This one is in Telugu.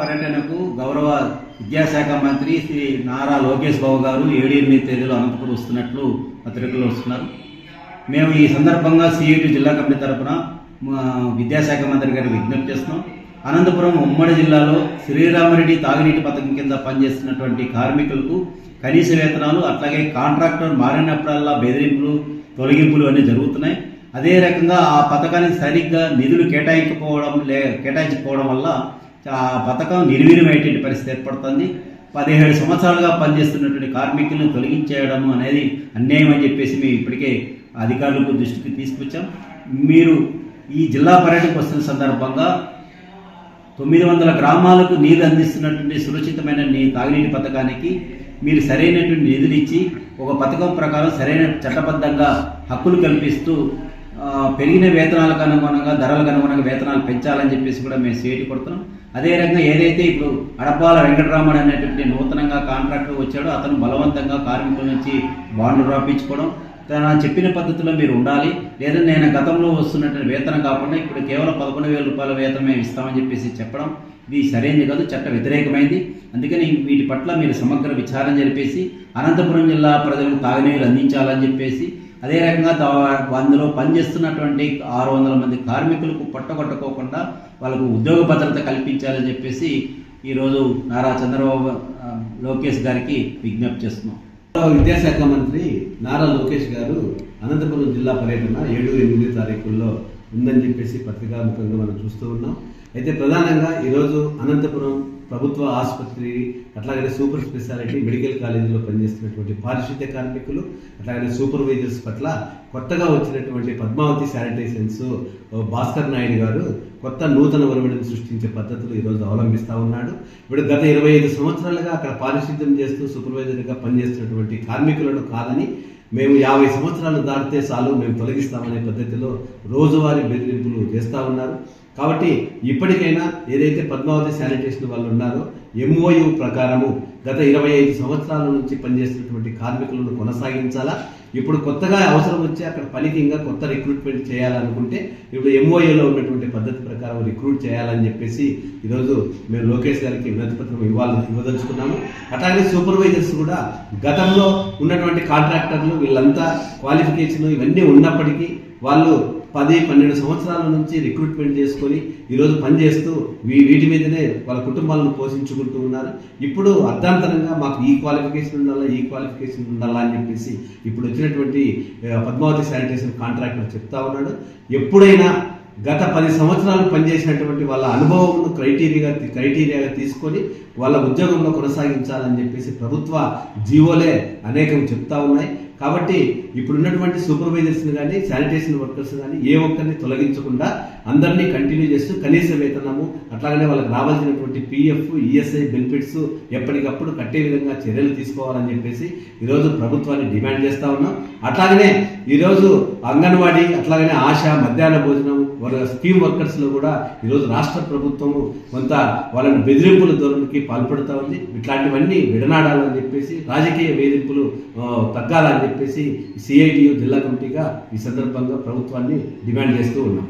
పర్యటనకు గౌరవ విద్యాశాఖ మంత్రి శ్రీ నారా లోకేష్ బాబు గారు 7-8 తేదీలో అనంతపురం వస్తున్నట్లు పత్రికల్లో వస్తున్నారు. మేము ఈ సందర్భంగా సిఐటి జిల్లా కమిటీ తరఫున విద్యాశాఖ మంత్రి గారికి విజ్ఞప్తి చేస్తున్నాం. అనంతపురం ఉమ్మడి జిల్లాలో శ్రీరామరెడ్డి తాగునీటి పథకం కింద పనిచేస్తున్నటువంటి కార్మికులకు కనీస వేతనాలు, అట్లాగే కాంట్రాక్టర్ మారినప్పుడల్లా బెదిరింపులు, తొలగింపులు అన్నీ జరుగుతున్నాయి. అదే రకంగా ఆ పథకానికి సరిగ్గా నిధులు కేటాయించకపోవడం వల్ల ఆ పథకం నిర్వీర్యమయ్యేటువంటి పరిస్థితి ఏర్పడుతుంది. 17 సంవత్సరాలుగా పనిచేస్తున్నటువంటి కార్మికులను తొలగించేయడం అనేది అన్యాయం అని చెప్పేసి మేము ఇప్పటికే అధికారులకు దృష్టికి తీసుకొచ్చాం. మీరు ఈ జిల్లా పర్యటనకు వస్తున్న సందర్భంగా 900 గ్రామాలకు నీరు అందిస్తున్నటువంటి సురక్షితమైన తాగునీటి పథకానికి మీరు సరైనటువంటి నిధులు ఇచ్చి ఒక పథకం ప్రకారం సరైన చట్టబద్ధంగా హక్కులు కల్పిస్తూ పెరిగిన వేతనాలకు అనుగుణంగా, ధరలకు అనుగుణంగా వేతనాలు పెంచాలని చెప్పేసి కూడా మేము సేటి కొడుతున్నాం. అదే రకంగా ఏదైతే ఇప్పుడు అడపాల వెంకటరామన్ అనేటువంటి నూతనంగా కాంట్రాక్టర్ వచ్చాడో అతను బలవంతంగా కార్మికుల నుంచి బాండ్లు రాపించుకోవడం, తన చెప్పిన పద్ధతిలో మీరు ఉండాలి, లేదా నేను గతంలో వస్తున్నటువంటి వేతనం కాకుండా ఇప్పుడు కేవలం 11,000 రూపాయల వేతనం మేము ఇస్తామని చెప్పేసి చెప్పడం ఇది సరైనది కాదు, చట్ట వ్యతిరేకమైంది. అందుకని వీటి పట్ల మీరు సమగ్ర విచారణ జరిపేసి అనంతపురం జిల్లా ప్రజలకు తాగునీరు అందించాలని చెప్పేసి, అదే రకంగా అందులో పనిచేస్తున్నటువంటి 600 మంది కార్మికులకు పట్టగొట్టుకోకుండా వాళ్ళకు ఉద్యోగ భద్రత కల్పించాలని చెప్పేసి ఈరోజు నారా చంద్రబాబు లోకేష్ గారికి విజ్ఞప్తి చేస్తున్నాం. విద్యాశాఖ మంత్రి నారా లోకేష్ గారు అనంతపురం జిల్లా పర్యటన 7-8 తారీఖుల్లో ఉందని చెప్పేసి పత్రికాముఖంగా మనం చూస్తూ ఉన్నాం. అయితే ప్రధానంగా ఈరోజు అనంతపురం ప్రభుత్వ ఆసుపత్రి, అట్లాగే సూపర్ స్పెషాలిటీ మెడికల్ కాలేజీలో పనిచేస్తున్నటువంటి పారిశుద్ధ్య కార్మికులు, అట్లాగే సూపర్వైజర్స్ పట్ల కొత్తగా వచ్చినటువంటి పద్మావతి శానిటైజేషన్స్ భాస్కర్ నాయుడు గారు కొత్త నూతన ఒరవడిని సృష్టించే పద్ధతులు ఈరోజు అవలంబిస్తూ ఉన్నాడు. ఇప్పుడు గత 25 సంవత్సరాలుగా అక్కడ పారిశుద్ధ్యం చేస్తూ సూపర్వైజర్గా పనిచేస్తున్నటువంటి కార్మికులను కాదని మేము 50 సంవత్సరాలు దాటితే చాలు మేము తొలగిస్తామనే పద్ధతిలో రోజువారీ బెదిరింపులు చేస్తూ ఉన్నారు. కాబట్టి ఇప్పటికైనా ఏదైతే పద్మావతి శానిటేషన్ వాళ్ళు ఉన్నారో MOU ప్రకారము గత 25 సంవత్సరాల నుంచి పనిచేస్తున్నటువంటి కార్మికులను కొనసాగించాలా. ఇప్పుడు కొత్తగా అవసరం వచ్చి అక్కడ పనికి ఇంకా కొత్త రిక్రూట్మెంట్ చేయాలనుకుంటే ఇప్పుడు MOUలో ఉన్నటువంటి పద్ధతి ప్రకారం రిక్రూట్ చేయాలని చెప్పేసి ఈరోజు మేము లోకేష్ గారికి వినతి పత్రం ఇవ్వదలుచుకున్నాము. అట్లాగే సూపర్వైజర్స్ కూడా గతంలో ఉన్నటువంటి కాంట్రాక్టర్లు వీళ్ళంతా క్వాలిఫికేషన్ ఇవన్నీ ఉన్నప్పటికీ వాళ్ళు 10-12 సంవత్సరాల నుంచి రిక్రూట్మెంట్ చేసుకొని ఈరోజు పనిచేస్తూ వీటి మీదనే వాళ్ళ కుటుంబాలను పోషించుకుంటూ ఉన్నారు. ఇప్పుడు అర్ధాంతరంగా మాకు ఈ క్వాలిఫికేషన్ ఉండాలా అని చెప్పేసి ఇప్పుడు వచ్చినటువంటి పద్మావతి శానిటేషన్ కాంట్రాక్టర్ చెప్తా ఉన్నాడు. ఎప్పుడైనా గత 10 సంవత్సరాలు పనిచేసినటువంటి వాళ్ళ అనుభవం క్రైటీరియాగా తీసుకొని వాళ్ళ ఉద్యోగంలో కొనసాగించాలని చెప్పేసి ప్రభుత్వ జీవోలే అనేకం చెప్తా ఉన్నాయి. కాబట్టి ఇప్పుడున్నటువంటి సూపర్వైజర్స్ని కానీ శానిటేషన్ వర్కర్స్ కానీ ఏ ఒక్కరిని తొలగించకుండా అందరినీ కంటిన్యూ చేస్తూ కనీస వేతనము, అట్లాగనే వాళ్ళకి రావాల్సినటువంటి PF, ESI బెనిఫిట్స్ ఎప్పటికప్పుడు కట్టే విధంగా చర్యలు తీసుకోవాలని చెప్పేసి ఈరోజు ప్రభుత్వాన్ని డిమాండ్ చేస్తూ ఉన్నాం. అట్లాగనే ఈరోజు అంగన్వాడీ, అట్లాగనే ఆశ, మధ్యాహ్న భోజనం స్కీమ్ వర్కర్స్లో కూడా ఈరోజు రాష్ట్ర ప్రభుత్వము కొంత వాళ్ళని బెదిరింపుల ధోరణికి పాల్పడుతూ ఉంది. ఇట్లాంటివన్నీ విడనాడాలని చెప్పేసి, రాజకీయ వేధింపులు తగ్గాలని చెప్పేసి CITU జిల్లా కమిటీగా ఈ సందర్భంగా ప్రభుత్వాన్ని డిమాండ్ చేస్తూ ఉన్నాం.